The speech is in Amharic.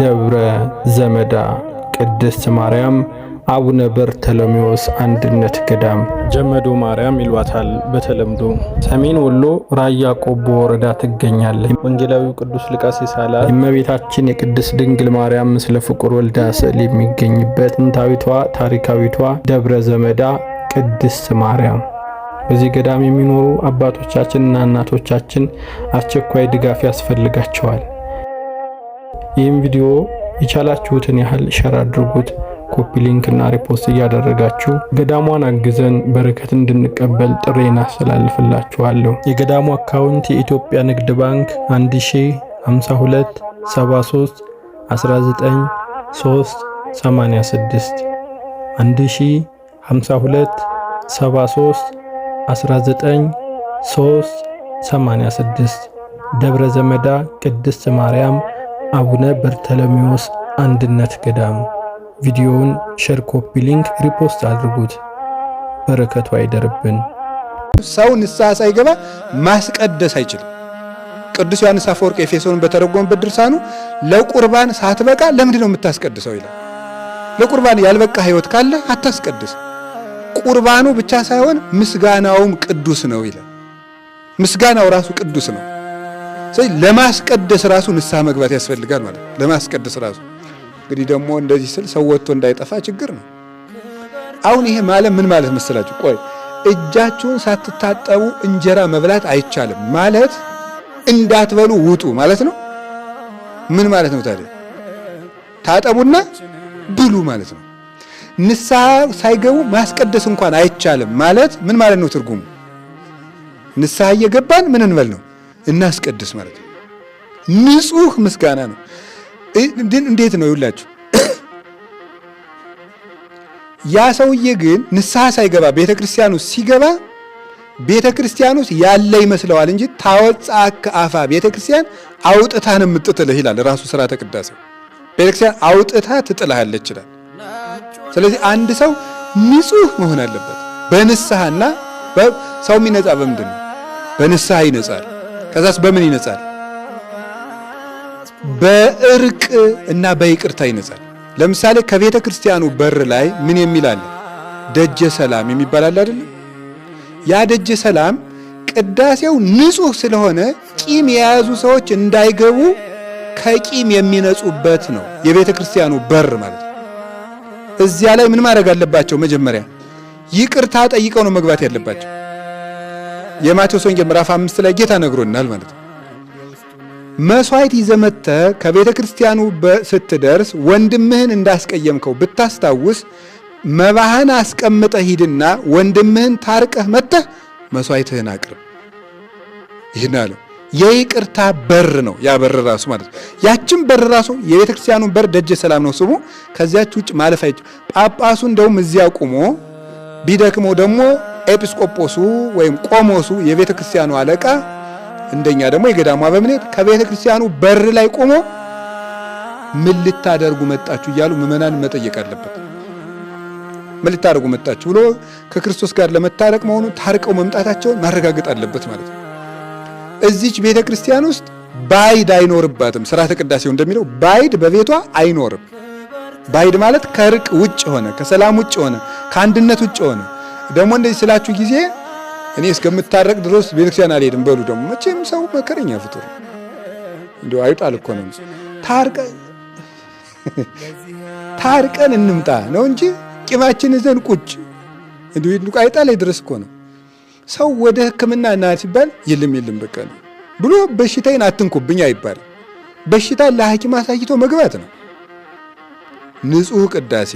ደብረ ዘመዳ ቅድስት ማርያም አቡነ በርተሎሜዎስ አንድነት ገዳም ጀመዶ ማርያም ይሏታል በተለምዶ። ሰሜን ወሎ ራያ ቆቦ ወረዳ ትገኛለች። ወንጌላዊው ቅዱስ ሉቃስ የሳላ እመቤታችን የቅድስት ድንግል ማርያም ምስለ ፍቁር ወልዳ ስዕል የሚገኝበት ጥንታዊቷ ታሪካዊቷ ደብረ ዘመዳ ቅድስት ማርያም። በዚህ ገዳም የሚኖሩ አባቶቻችንና እናቶቻችን አስቸኳይ ድጋፍ ያስፈልጋቸዋል። ይህም ቪዲዮ የቻላችሁትን ያህል ሸር አድርጉት። ኮፒ ሊንክ እና ሪፖስት እያደረጋችሁ ገዳሟን አግዘን በረከት እንድንቀበል ጥሬን አስተላልፍላችኋለሁ። የገዳሙ አካውንት የኢትዮጵያ ንግድ ባንክ 1052 73 19 386 1052 73 19 386 ደብረ ዘመዳ ቅድስት ማርያም አቡነ በርተሎሜዎስ አንድነት ገዳም። ቪዲዮውን ሼር፣ ኮፒ ሊንክ፣ ሪፖስት አድርጉት። በረከቱ አይደርብን። ሰው ንስሐ ሳይገባ ማስቀደስ አይችልም። ቅዱስ ዮሐንስ አፈወርቅ ኤፌሶን በተረጎመበት ድርሳኑ ለቁርባን ሳትበቃ ለምንድን ነው የምታስቀድሰው ይላል። ለቁርባን ያልበቃ ሕይወት ካለ አታስቀድስ። ቁርባኑ ብቻ ሳይሆን ምስጋናውም ቅዱስ ነው ይላል። ምስጋናው ራሱ ቅዱስ ነው። ስለዚህ ለማስቀደስ ራሱ ንስሐ መግባት ያስፈልጋል ማለት ነው። ለማስቀደስ ራሱ እንግዲህ ደግሞ እንደዚህ ስል ሰው ወጥቶ እንዳይጠፋ ችግር ነው። አሁን ይሄ ማለት ምን ማለት መሰላችሁ? ቆይ እጃችሁን ሳትታጠቡ እንጀራ መብላት አይቻልም ማለት እንዳትበሉ ውጡ ማለት ነው። ምን ማለት ነው ታዲያ? ታጠቡና ብሉ ማለት ነው። ንስሐ ሳይገቡ ማስቀደስ እንኳን አይቻልም ማለት ምን ማለት ነው ትርጉሙ? ንስሐ እየገባን ምን እንበል ነው? እናስቀድስ ማለት ነው። ንጹህ ምስጋና ነው። እንዴት ነው ይውላችሁ? ያ ሰውዬ ግን ንስሐ ሳይገባ ቤተክርስቲያኑ ሲገባ ቤተክርስቲያኑ ያለ ይመስለዋል እንጂ ታወጣክ አፋ ቤተክርስቲያን አውጥታን የምትጥልህ ይላል ራሱ ሥርዓተ ቅዳሴው። ቤተክርስቲያን አውጥታ ትጥልሃለች ይላል። ስለዚህ አንድ ሰው ንጹህ መሆን አለበት በንስሐና ሰው የሚነጻ በምንድን ነው? በንስሐ ይነጻል። ከዛስ በምን ይነጻል? በእርቅ እና በይቅርታ ይነጻል። ለምሳሌ ከቤተ ክርስቲያኑ በር ላይ ምን የሚል አለ? ደጀ ሰላም የሚባል አለ አይደል? ያ ደጀ ሰላም ቅዳሴው ንጹህ ስለሆነ ቂም የያዙ ሰዎች እንዳይገቡ ከቂም የሚነጹበት ነው የቤተ ክርስቲያኑ በር ማለት ነው። እዚያ ላይ ምን ማድረግ አለባቸው? መጀመሪያ ይቅርታ ጠይቀው ነው መግባት ያለባቸው። የማቴዎስ ወንጌል ምዕራፍ 5 ላይ ጌታ ነግሮናል ማለት ነው። መስዋዕት ይዘመተ ከቤተ ክርስቲያኑ ስትደርስ ወንድምህን እንዳስቀየምከው ብታስታውስ መባህን አስቀምጠህ ሂድና ወንድምህን ታርቀህ መጥተህ መስዋዕትህን አቅርብ። ይህን አለው። የይቅርታ በር ነው ያ በር ራሱ ማለት ነው። ያችን በር ራሱ የቤተ ክርስቲያኑ በር ደጀ ሰላም ነው ስሙ። ከዚያች ውጭ ማለፍ አይችልም። ጳጳሱ እንደውም እዚያ ቆሞ ቢደክመው ደግሞ ኤጲስቆጶሱ ወይም ቆሞሱ የቤተ ክርስቲያኑ አለቃ እንደኛ ደግሞ የገዳሙ አበምኔት ከቤተ ክርስቲያኑ በር ላይ ቆሞ ምን ልታደርጉ መጣችሁ እያሉ ምዕመናን መጠየቅ አለበት። ምን ልታደርጉ መጣችሁ ብሎ ከክርስቶስ ጋር ለመታረቅ መሆኑ ታርቀው መምጣታቸውን ማረጋገጥ አለበት ማለት ነው። እዚች ቤተ ክርስቲያን ውስጥ ባይድ አይኖርባትም። ሥርዓተ ቅዳሴው እንደሚለው ባይድ በቤቷ አይኖርም። ባይድ ማለት ከርቅ ውጭ ሆነ፣ ከሰላም ውጭ ሆነ፣ ከአንድነት ውጭ ሆነ። ደግሞ እንደዚህ ስላችሁ ጊዜ እኔ እስከምታረቅ ድረስ ቤተክርስቲያን አልሄድም በሉ። ደግሞ መቼም ሰው መከረኛ ፍጡር እንደው አይጣል እኮ ነው። ታርቀን እንምጣ ነው እንጂ ቂማችን ይዘን ቁጭ እንደው አይጣል ድረስ እኮ ነው። ሰው ወደ ሕክምና ና ሲባል የለም በቃ ነው ብሎ በሽታዬን አትንኩብኝ አይባልም። በሽታ ለሐኪም አሳይቶ መግባት ነው። ንጹህ ቅዳሴ